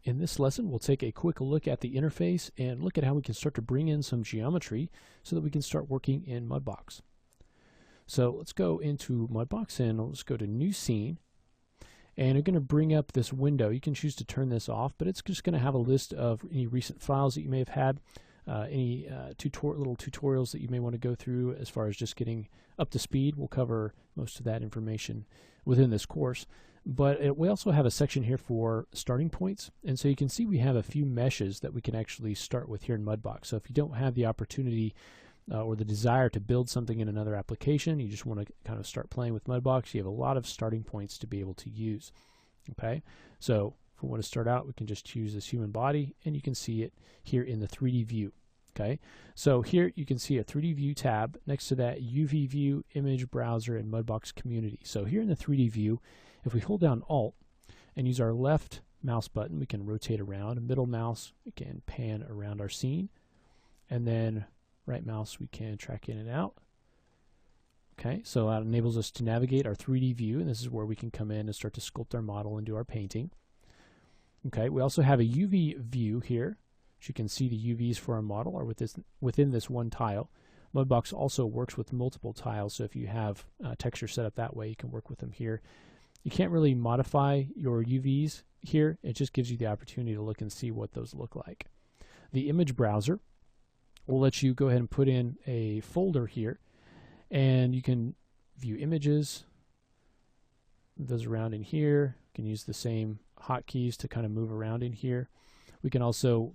In this lesson, we'll take a quick look at the interface and look at how we can start to bring in some geometry so that we can start working in Mudbox. So let's go into Mudbox and let's go to New Scene. And you're going to bring up this window. You can choose to turn this off, but it's just going to have a list of any recent files that you may have had, any little tutorials that you may want to go through as far as just getting up to speed. We'll cover most of that information within this course. But we also have a section here for starting points. And so you can see we have a few meshes that we can actually start with here in Mudbox. So if you don't have the opportunity or the desire to build something in another application, you just want to kind of start playing with Mudbox, you have a lot of starting points to be able to use. Okay, so if we want to start out, we can just choose this human body, and you can see it here in the 3D view. Okay, so here you can see a 3D view tab next to that UV view, image browser, and Mudbox community. So here in the 3D view, if we hold down Alt and use our left mouse button, we can rotate around. Middle mouse, we can pan around our scene, and then right mouse, we can track in and out. Okay, so that enables us to navigate our 3D view, and this is where we can come in and start to sculpt our model and do our painting. Okay, we also have a UV view here. As you can see, the UVs for our model are within this one tile. Mudbox also works with multiple tiles, so if you have texture set up that way, you can work with them here. You can't really modify your UVs here. It just gives you the opportunity to look and see what those look like. The image browser will let you go ahead and put in a folder here, and you can view images. Those around in here. You can use the same hotkeys to kind of move around in here. We can also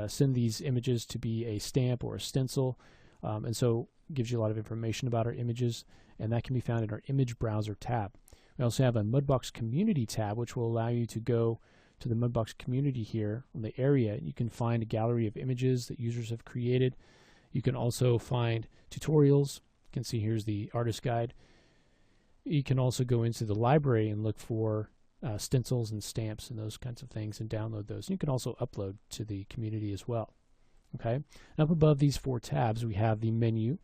send these images to be a stamp or a stencil, and so it gives you a lot of information about our images, and that can be found in our image browser tab. We also have a Mudbox community tab, which will allow you to go to the Mudbox community here on the area. You can find a gallery of images that users have created. You can also find tutorials. You can see here's the artist guide. You can also go into the library and look for stencils and stamps and those kinds of things and download those. And you can also upload to the community as well. Okay, and up above these four tabs, we have the menu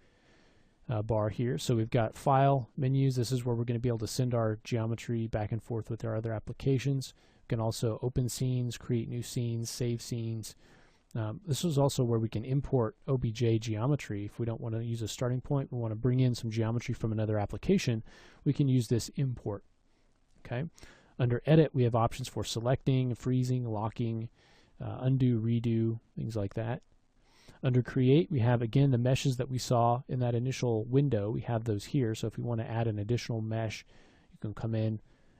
bar here. So we've got file menus. This is where we're going to be able to send our geometry back and forth with our other applications. We can also open scenes, create new scenes, save scenes. This is also where we can import OBJ geometry. If we don't want to use a starting point, we want to bring in some geometry from another application, we can use this import. Okay. Under edit, we have options for selecting, freezing, locking, undo, redo, things like that. Under create, we have again the meshes that we saw in that initial window. We have those here. So if we want to add an additional mesh, you can come in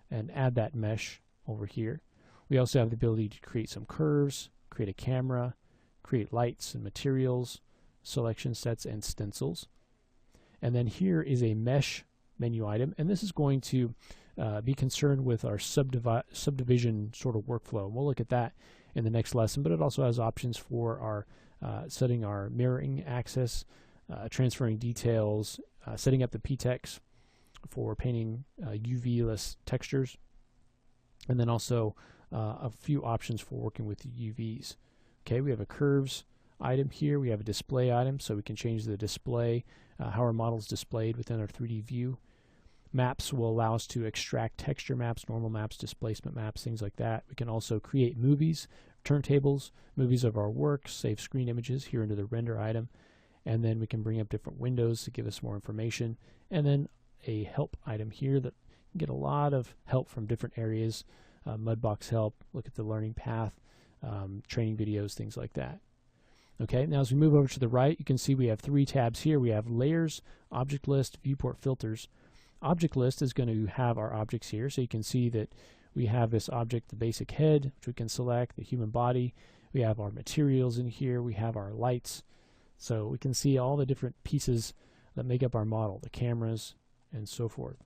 and add that mesh over here. We also have the ability to create some curves, create a camera, create lights and materials, selection sets, and stencils. And then here is a mesh menu item, and this is going to be concerned with our subdivision sort of workflow. We'll look at that in the next lesson, but it also has options for our setting our mirroring axis, transferring details, setting up the PTEX for painting UV-less textures, and then also a few options for working with UVs. Okay, we have a curves item here. We have a display item, so we can change the display, how our model is displayed within our 3D view. Maps will allow us to extract texture maps, normal maps, displacement maps, things like that. We can also create movies, turntables, movies of our work, save screen images here into the render item, and then we can bring up different windows to give us more information, and then a help item here that can get a lot of help from different areas, Mudbox help, look at the learning path, training videos, things like that. Okay, now as we move over to the right, you can see we have three tabs here. We have layers, object list, viewport filters. Object list is going to have our objects here, so you can see that we have this object, the basic head, which we can select, the human body. We have our materials in here. We have our lights. So we can see all the different pieces that make up our model, the cameras, and so forth.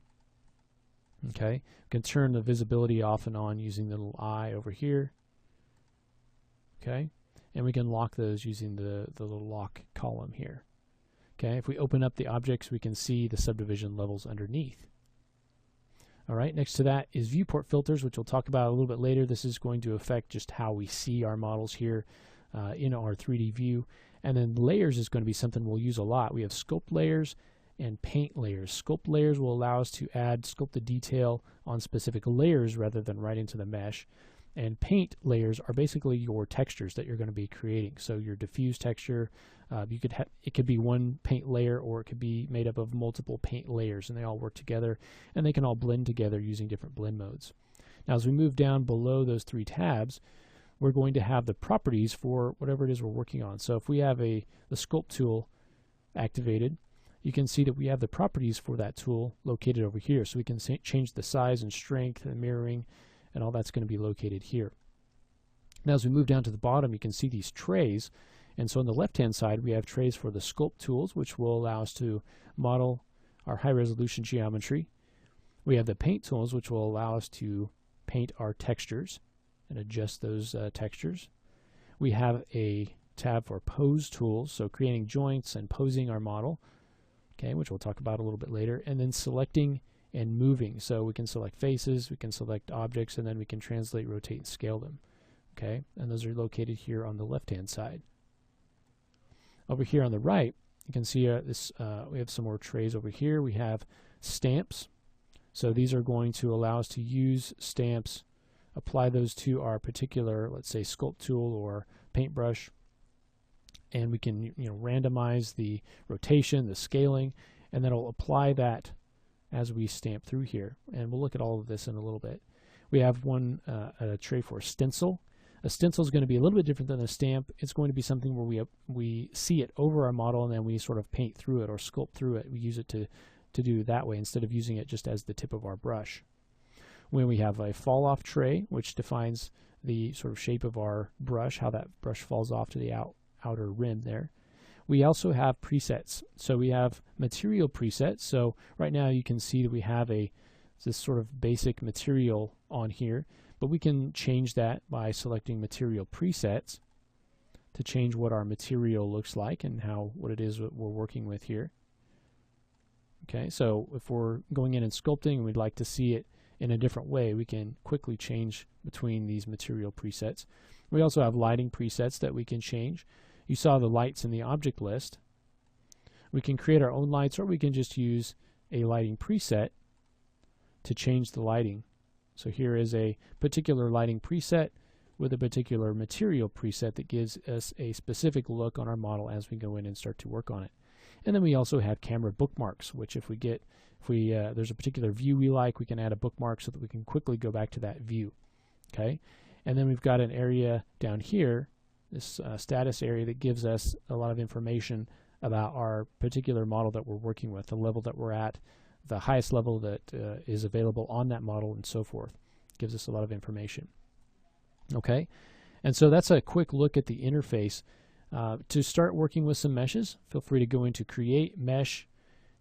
Okay, we can turn the visibility off and on using the little eye over here. Okay, and we can lock those using the little lock column here. Okay, if we open up the objects, we can see the subdivision levels underneath. All right, next to that is viewport filters, which we'll talk about a little bit later. This is going to affect just how we see our models here in our 3D view. And then layers is going to be something we'll use a lot. We have sculpt layers and paint layers. Sculpt layers will allow us to add sculpted detail on specific layers rather than right into the mesh. And paint layers are basically your textures that you're going to be creating. So your diffuse texture, it could be one paint layer, or it could be made up of multiple paint layers, and they all work together, and they can all blend together using different blend modes. Now, as we move down below those three tabs, we're going to have the properties for whatever it is we're working on. So if we have the sculpt tool activated, you can see that we have the properties for that tool located over here. So we can change the size and strength and mirroring, and all that's going to be located here. Now, as we move down to the bottom, you can see these trays. And so on the left-hand side, we have trays for the sculpt tools, which will allow us to model our high-resolution geometry. We have the paint tools, which will allow us to paint our textures and adjust those textures. We have a tab for pose tools, so creating joints and posing our model, okay, which we'll talk about a little bit later. And then selecting and moving, so we can select faces, we can select objects, and then we can translate, rotate, and scale them. Okay, and those are located here on the left-hand side. Over here on the right, you can see we have some more trays over here. We have stamps. So these are going to allow us to use stamps, apply those to our particular, let's say, sculpt tool or paintbrush, and we can randomize the rotation, the scaling, and then it'll apply that as we stamp through here. And we'll look at all of this in a little bit. We have a tray for stencil. A stencil is going to be a little bit different than a stamp. It's going to be something where we see it over our model, and then we sort of paint through it or sculpt through it. We use it to do it that way instead of using it just as the tip of our brush. When we have a fall off tray, which defines the sort of shape of our brush, how that brush falls off to the outer rim there. We also have presets. So we have material presets. So right now you can see that we have this sort of basic material on here, but we can change that by selecting material presets to change what our material looks like and what it is that we're working with here. Okay, so if we're going in and sculpting and we'd like to see it in a different way, we can quickly change between these material presets. We also have lighting presets that we can change. You saw the lights in the object list. We can create our own lights, or we can just use a lighting preset to change the lighting. So here is a particular lighting preset with a particular material preset that gives us a specific look on our model as we go in and start to work on it. And then we also have camera bookmarks, which if there's a particular view we like, we can add a bookmark so that we can quickly go back to that view. Okay, and then we've got an area down here, this status area, that gives us a lot of information about our particular model that we're working with, the level that we're at, the highest level that is available on that model, and so forth. Gives us a lot of information. Okay, and so that's a quick look at the interface. To start working with some meshes, feel free to go into Create, Mesh,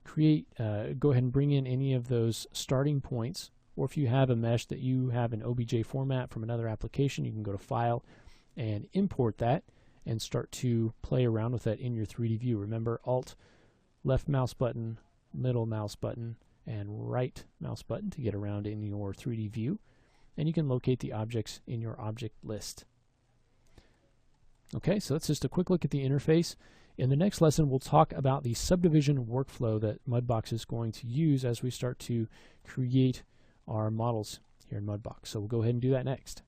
go ahead and bring in any of those starting points, or if you have a mesh that you have in OBJ format from another application, you can go to File and import that and start to play around with that in your 3D view. Remember, Alt, left mouse button, middle mouse button, and right mouse button to get around in your 3D view, and you can locate the objects in your object list. Okay, so that's just a quick look at the interface. In the next lesson, we'll talk about the subdivision workflow that Mudbox is going to use as we start to create our models here in Mudbox. So we'll go ahead and do that next.